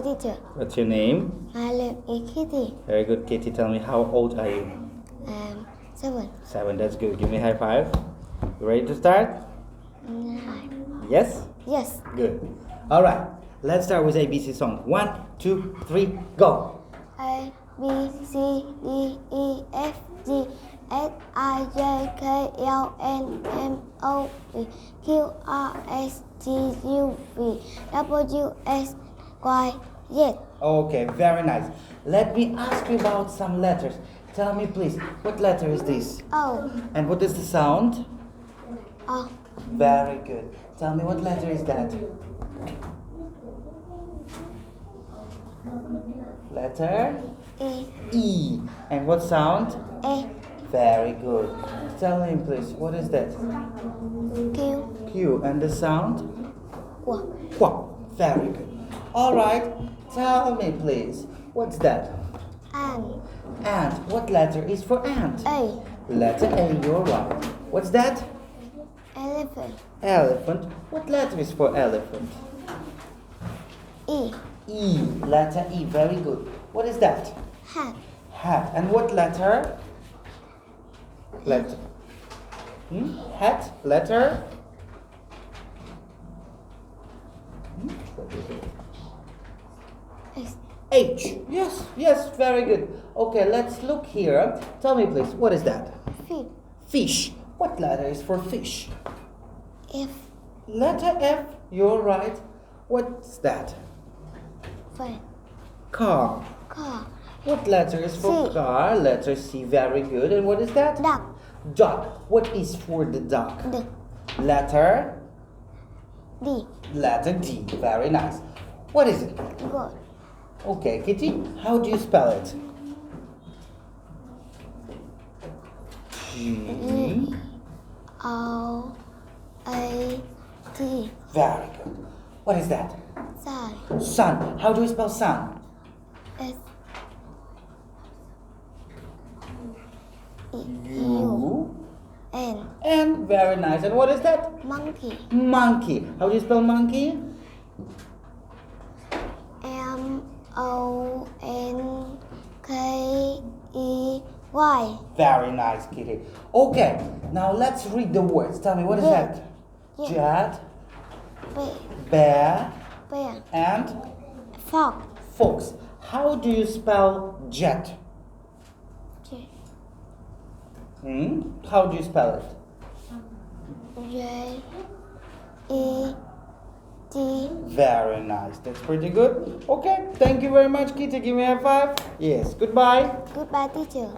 teacher. What's your name? My name is Kitty. Very good, Kitty. Tell me, how old are you? 7. 7. That's good. Give me a high five. You ready to start? 9. Yes? Yes. Good. All right. Let's start with ABC song. 1, 2, 3, go. A B C D E F G H I J K L M N O P Q R S T U V W X Y Z. Okay, very nice. Let me ask you about some letters. Tell me, please, what letter is this? O. And what is the sound? O. Very good. Tell me, what letter is that? Letter? E. E. And what sound? E. Very good. Tell me, please, what is that? Q. Q. And the sound? Qu. Qua. Very good. All right. Tell me, please, what's that? An. Ant. What letter is for ant? A. Letter A, you're right. What's that? Elephant. Elephant. What letter is for elephant? E. E. Letter E, very good. What is that? Hat. Hat. And what letter? Letter. Hat. Letter? What is it? X. H. Yes, yes, very good. Okay, let's look here. Tell me, please, what is that? F. Fish. What letter is for fish? F. Letter F, you're right. What's that? F. Car. Car. What letter is for C. car? Letter C, very good. And what is that? Duck. Duck. What is for the duck? D. Letter? D. Letter D, very nice. What is it? Good. Okay, Kitty, how do you spell it? G. O. A. T. Very good. What is that? Sun. Sun. How do you spell sun? S. E. U. U. N. And very nice. And what is that? Monkey. Monkey. How do you spell monkey? M. O. N. K. E. Y. Very nice, Kitty. Okay, now let's read the words. Tell me, what is Jet. that? Jet, Bear. bear, Bear. and Fox. fox. How do you spell jet? J. How do you spell it? J. E. T. Very nice. That's pretty good. Okay, thank you very much, Kitty. Give me a high five. Yes, goodbye. Goodbye, teacher.